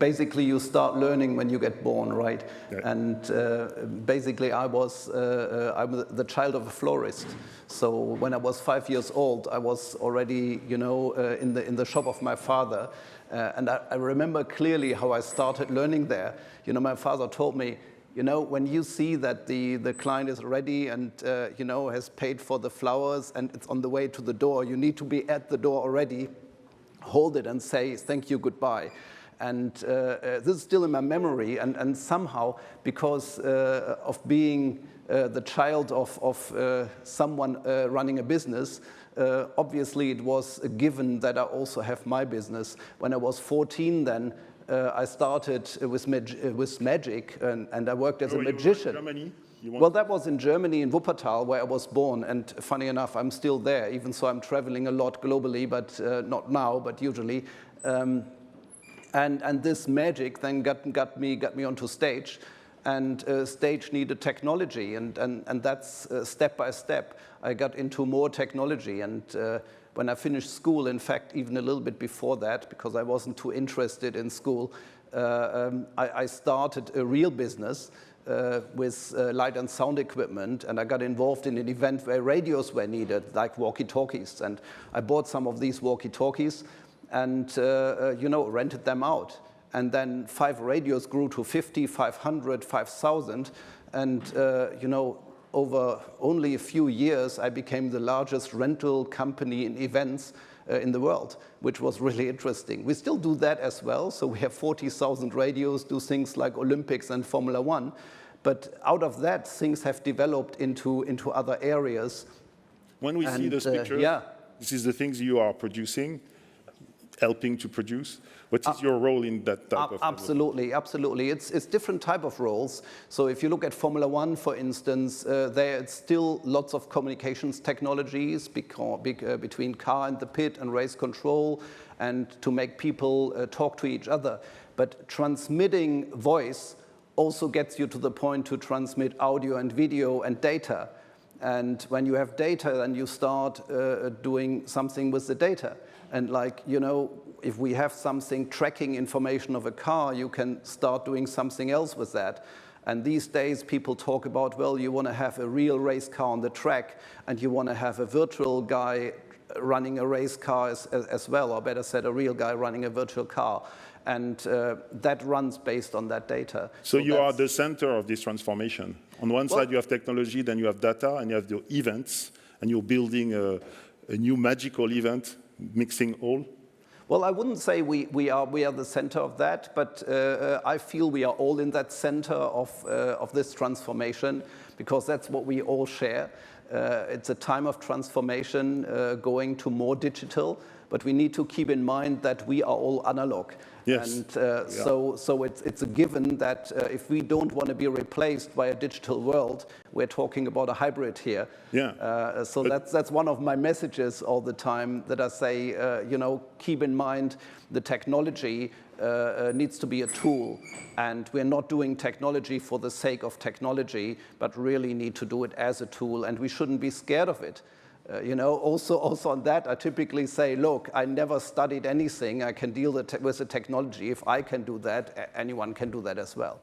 Basically, you start learning when you get born, right? Yeah. And basically, I'm the child of a florist. So when I was 5 years old, I was already, in the shop of my father. And I remember clearly how I started learning there. My father told me, when you see that the client is ready and, has paid for the flowers and it's on the way to the door, you need to be at the door already, hold it and say, thank you, goodbye. And this is still in my memory, and somehow, because of being the child of someone running a business, obviously it was a given that I also have my business. When I was 14 then, I started with magic, and I worked as a magician. You were in Germany? Well, that was in Germany, in Wuppertal, where I was born, and funny enough, I'm still there, even so I'm traveling a lot globally, but not now, but usually. And this magic then got me onto stage, and stage needed technology, and that's step by step. I got into more technology, and when I finished school, in fact, even a little bit before that, because I wasn't too interested in school, I started a real business with light and sound equipment, and I got involved in an event where radios were needed, like walkie-talkies, and I bought some of these walkie-talkies, and rented them out. And then 5 radios grew to 50, 500, 5,000, and over only a few years, I became the largest rental company in events in the world, which was really interesting. We still do that as well, so we have 40,000 radios, do things like Olympics and Formula One, but out of that, things have developed into other areas. When we see those pictures, this is the things you are producing, helping to produce. What is your role in that type of? Absolutely. It's different type of roles. So if you look at Formula One, for instance, there's still lots of communications technologies between car and the pit and race control, and to make people talk to each other. But transmitting voice also gets you to the point to transmit audio and video and data. And when you have data, then you start doing something with the data. And if we have something tracking information of a car, you can start doing something else with that. And these days, people talk about, well, you want to have a real race car on the track, and you want to have a virtual guy running a race car as well, or better said, a real guy running a virtual car. And that runs based on that data. So you are the center of this transformation. On one side, you have technology, then you have data, and you have the events, and you're building a new magical event, mixing all. Well, I wouldn't say we are the center of that, but I feel we are all in that center of this transformation, because that's what we all share. It's a time of transformation, going to more digital, but we need to keep in mind that we are all analog. Yes. And so it's a given that if we don't want to be replaced by a digital world, we're talking about a hybrid here. Yeah. So that's one of my messages all the time, that I say, keep in mind the technology needs to be a tool, and we're not doing technology for the sake of technology, but really need to do it as a tool, and we shouldn't be scared of it. Also on that, I typically say, look, I never studied anything. I can deal with the technology. If I can do that, anyone can do that as well.